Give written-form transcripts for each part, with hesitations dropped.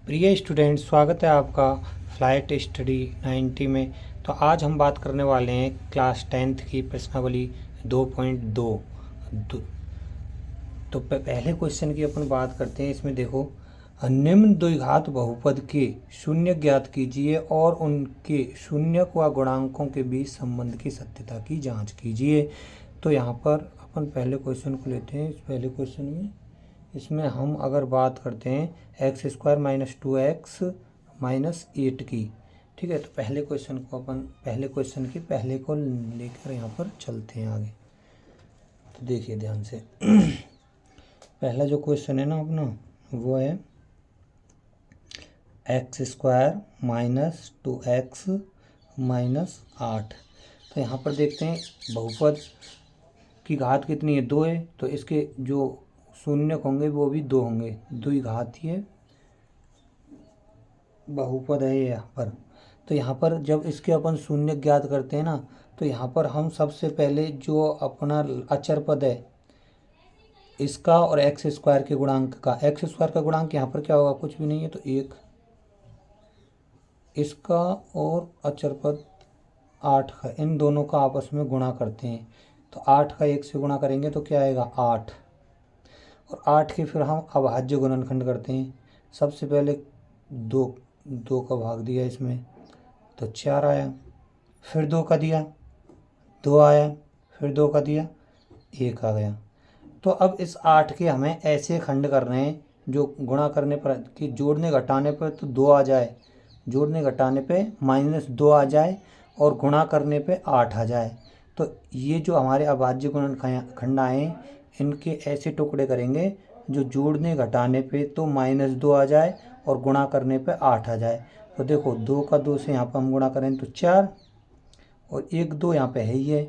प्रिय स्टूडेंट, स्वागत है आपका फ्लाइट स्टडी 90 में। तो आज हम बात करने वाले हैं क्लास 10th की प्रश्नावली 2.2। तो पहले क्वेश्चन की अपन बात करते हैं। इसमें देखो, निम्न द्विघात बहुपद के शून्य ज्ञात कीजिए और उनके शून्यक व गुणांकों के बीच संबंध की सत्यता की जांच कीजिए। तो यहाँ पर अपन पहले क्वेश्चन को लेते हैं। इस पहले क्वेश्चन में इसमें हम अगर बात करते हैं x² - 2x - 8 की, ठीक है। तो पहले क्वेश्चन को अपन पहले क्वेश्चन के पहले को लेकर यहाँ पर चलते हैं आगे। तो देखिए ध्यान से पहला जो क्वेश्चन है ना अपना, वो है x² - 2x - 8। तो यहाँ पर देखते हैं बहुपद की घात कितनी है, 2 है। तो इसके जो शून्य होंगे वो भी 2 होंगे। द्विघातीय बहुपद है यहाँ पर। तो यहाँ पर जब इसके अपन शून्य ज्ञात करते हैं ना, तो यहाँ पर हम सबसे पहले जो अपना अचर पद है इसका और x² के गुणांक का, x² का गुणांक यहाँ पर क्या होगा, कुछ भी नहीं है। तो 1 इसका और अचर पद 8 का, इन दोनों का आपस में गुणा करते हैं। तो 8 का 1 से गुणा करेंगे तो क्या आएगा, 8। और 8 के फिर हम अभाज्य गुणनखंड करते हैं। सबसे पहले 2 का भाग दिया इसमें तो 4 आया, फिर 2 का दिया 2 आया, फिर 2 का दिया 1 आ गया। तो अब इस 8 के हमें ऐसे खंड करने हैं जो गुणा करने पर कि जोड़ने घटाने पर तो 2 आ जाए, जोड़ने घटाने पे -2 आ जाए और गुणा करने पे 8 आ जाए। तो ये जो हमारे अभाज्य गुणनखंड आए, इनके ऐसे टुकड़े करेंगे जो जोड़ने घटाने पे तो -2 आ जाए और गुणा करने पे 8 आ जाए। तो देखो 2 का 2 से यहाँ पर हम गुणा करें तो 4 और 1 2 यहाँ पे है ही है।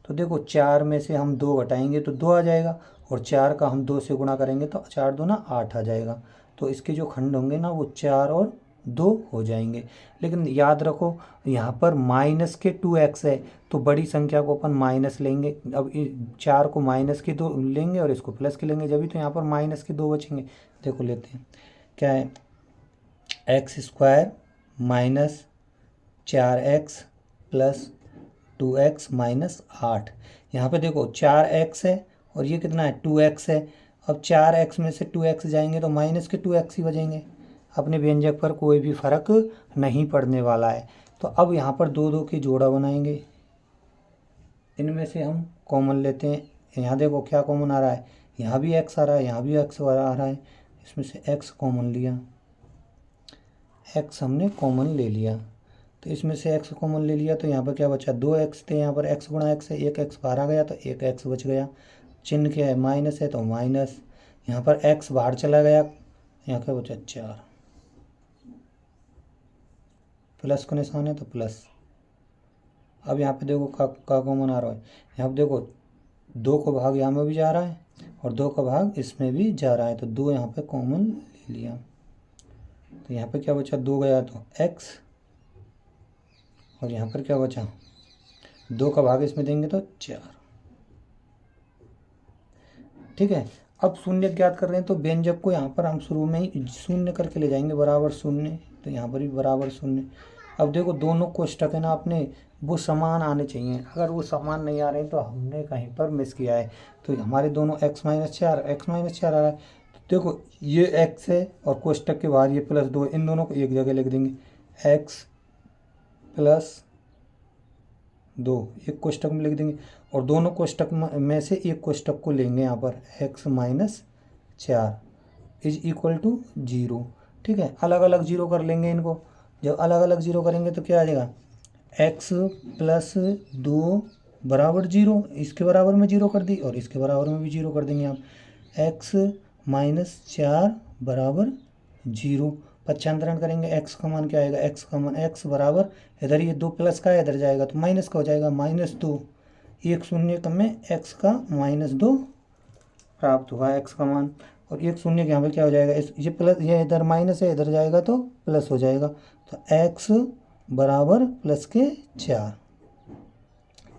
तो देखो 4 में से हम 2 घटाएंगे तो 2 आ जाएगा और 4 का हम 2 से गुणा करेंगे तो 4 2 ना 8 आ जाएगा। तो इसके जो खंड होंगे ना वो 4 और 2 हो जाएंगे। लेकिन याद रखो यहाँ पर माइनस के 2x है, तो बड़ी संख्या को अपन माइनस लेंगे। अब 4 को माइनस के 2 लेंगे और इसको प्लस के लेंगे, जब भी तो यहाँ पर माइनस के 2 बचेंगे। देखो लेते हैं, क्या है, x² - 4x + 2x - 8। यहाँ पे देखो 4x है और ये कितना है, 2x है। अब 4x में से 2x जाएंगे तो माइनस के 2x ही बचेंगे। अपने व्यंजक पर कोई भी फर्क नहीं पड़ने वाला है। तो अब यहाँ पर 2 2 की जोड़ा बनाएंगे, इनमें से हम कॉमन लेते हैं। यहाँ देखो क्या कॉमन आ रहा है, यहाँ भी x आ रहा है, यहाँ भी x आ रहा है। इसमें से x कॉमन लिया, x हमने कॉमन ले लिया। तो इसमें से x कॉमन ले लिया तो यहाँ पर क्या बचा, 2x थे, यहाँ पर x गुणा x है, 1x बाहर आ गया तो 1x बच गया। चिन्ह क्या है, माइनस है तो माइनस, यहाँ पर x बाहर चला गया, यहाँ क्या बचा 4, प्लस का निशान है तो प्लस। अब यहाँ पे देखो का कॉमन आ रहा है, यहाँ पे देखो 2 का भाग यहाँ में भी जा रहा है और 2 का भाग इसमें भी जा रहा है, तो 2 यहाँ पे कॉमन ले लिया। तो यहाँ पे क्या बचा, 2 गया तो x और यहाँ पर क्या बचा, 2 का भाग इसमें देंगे तो 4। ठीक है। अब शून्य ज्ञात कर रहे हैं तो व्यंजक को यहाँ पर हम शुरू में ही शून्य करके ले जाएंगे, बराबर शून्य। तो यहाँ पर भी बराबर शून्य। अब देखो दोनों कोष्टक है ना अपने, वो समान आने चाहिए। अगर वो समान नहीं आ रहे हैं तो हमने कहीं पर मिस किया है। तो हमारे दोनों x - 4 आ रहा है। तो देखो ये x है और कोष्टक के बाहर ये +2, इन दोनों को एक जगह लिख देंगे, x + 2 एक कोष्टक में लिख देंगे और दोनों कोष्टक में से एक कोष्टक को लेंगे यहाँ पर, x - 4 = 0। ठीक है, अलग अलग जीरो कर लेंगे इनको। जब अलग अलग जीरो करेंगे तो क्या आ जाएगा, x + 2 बराबर 0, इसके बराबर में 0 कर दी और इसके बराबर में भी 0 कर देंगे आप, x - 4 बराबर 0। पक्षांतरण करेंगे, x का मान क्या आएगा, x का मान x बराबर, इधर ये 2 प्लस का है, इधर जाएगा तो माइनस का हो जाएगा, -2। एक शून्य कम में x का -2 प्राप्त हुआ x का मान। और एक शून्य के यहाँ पे क्या हो जाएगा, ये प्लस, ये इधर माइनस है, इधर जाएगा तो प्लस हो जाएगा। तो x बराबर +4।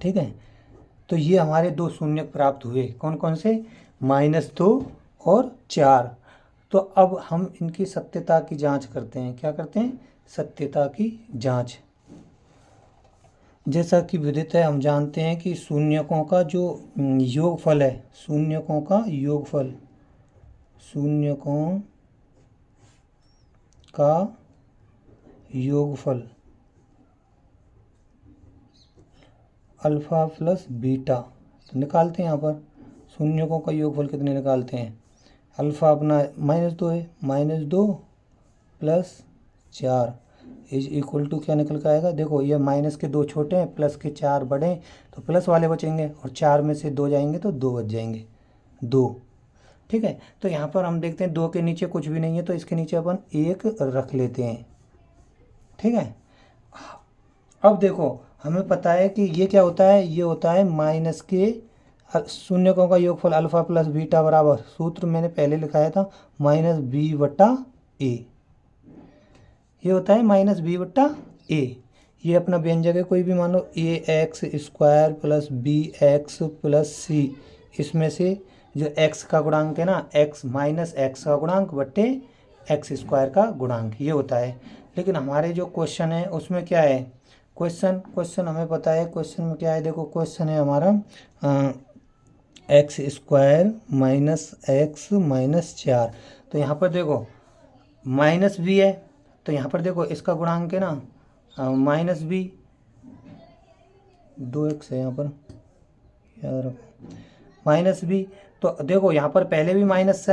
ठीक है। तो ये हमारे 2 शून्य प्राप्त हुए, कौन कौन से, -2 और 4। तो अब हम इनकी सत्यता की जांच करते हैं। क्या करते हैं? सत्यता की जांच। जैसा कि विदित है, हम जानते हैं कि शून्यकों का जो योगफल है, शून्यकों का योगफल, शून्यकों का योगफल अल्फा प्लस बीटा। तो निकालते हैं यहाँ पर शून्यकों का योगफल कितने निकालते हैं। अल्फा अपना -2 है, -2 प्लस 4 इज इक्वल टू क्या निकल के आएगा। देखो ये माइनस के 2 छोटे हैं, प्लस के 4 बड़े हैं, तो प्लस वाले बचेंगे और 4 में से 2 जाएंगे तो 2 बच जाएंगे, 2। ठीक है, तो यहाँ पर हम देखते हैं 2 के नीचे कुछ भी नहीं है, तो इसके नीचे अपन 1 रख लेते हैं। ठीक है, अब देखो हमें पता है कि ये क्या होता है, ये होता है माइनस के शून्यकों का योगफल अल्फा प्लस बीटा बराबर, सूत्र मैंने पहले लिखाया था -b/a। ये होता है -b/a। ये अपना व्यंजक है कोई भी, मान लो ax² plus bx plus c, इसमें से जो x का गुणांक है ना, x माइनस x का गुणांक बट्टे x² का गुणांक, ये होता है। लेकिन हमारे जो क्वेश्चन है उसमें क्या है, क्वेश्चन हमें पता है, क्वेश्चन में क्या है, देखो क्वेश्चन है हमारा x² माइनस x माइनस 4। तो यहाँ पर देखो माइनस भी है, तो यहाँ पर देखो इसका गुणांक है ना -b, 2x है यहाँ पर, याद रखो -b। तो देखो यहाँ पर पहले भी माइनस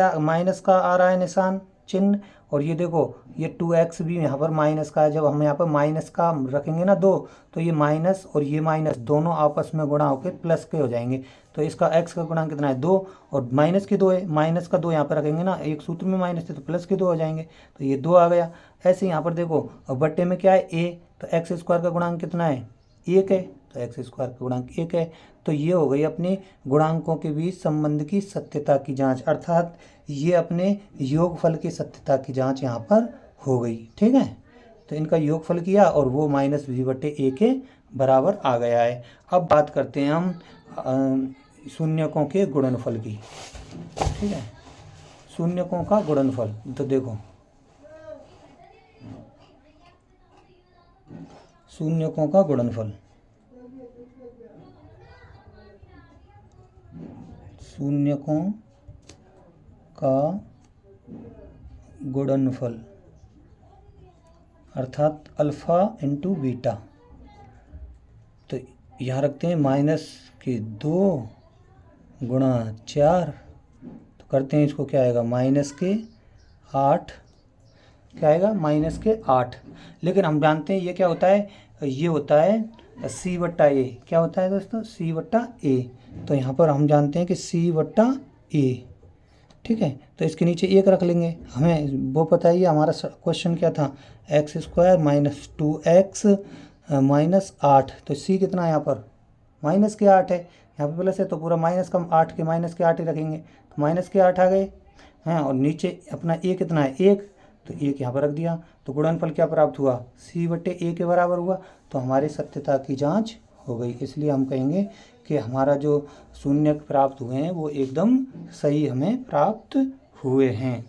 का आ रहा है निशान चिन्ह, और ये देखो ये 2x भी यहाँ पर माइनस का है। जब हम यहाँ पर माइनस का रखेंगे ना 2, तो ये माइनस और ये माइनस दोनों आपस में गुणा होकर प्लस के हो जाएंगे। तो इसका x का गुणांक कितना है, 2, और माइनस की 2 है, माइनस का 2 यहाँ पर रखेंगे ना, एक सूत्र में माइनस थे तो प्लस के 2 हो जाएंगे, तो ये 2 आ गया। ऐसे यहाँ पर देखो और बट्टे में क्या है a, तो x² का गुणांक कितना है, 1 है, तो x² का गुणांक 1 है। तो ये हो गई अपने गुणांकों के बीच संबंध की सत्यता की जांच, अर्थात ये अपने योगफल की सत्यता की जांच यहाँ पर हो गई। ठीक है, तो इनका योगफल किया और वो -b/a के बराबर आ गया है। अब बात करते हैं हम शून्यकों के गुणनफल की। ठीक है, शून्यकों का गुणनफल, तो देखो शून्यकों का गुणनफल, शून्यकों का गुणनफल अर्थात अल्फा इंटू बीटा। तो यहाँ रखते हैं -2 गुणा 4, तो करते हैं इसको, क्या आएगा -8, क्या आएगा -8। लेकिन हम जानते हैं ये क्या होता है, ये होता है c/a। क्या होता है दोस्तों, c/a। तो यहाँ पर हम जानते हैं कि c/a। ठीक है, तो इसके नीचे 1 रख लेंगे। हमें वो पता ही है, हमारा क्वेश्चन क्या था, x² माइनस 2x माइनस 8। तो c कितना है यहाँ पर -8 है, यहाँ पर प्लस है तो पूरा माइनस का 8 के -8 ही रखेंगे, तो -8 आ गए हैं। और नीचे अपना a कितना है, 1, तो 1 यहाँ पर रख दिया। तो गुणनफल क्या प्राप्त हुआ, c/a के बराबर हुआ। तो हमारी सत्यता की जांच हो गई। इसलिए हम कहेंगे कि हमारा जो शून्यक प्राप्त हुए हैं वो एकदम सही हमें प्राप्त हुए हैं।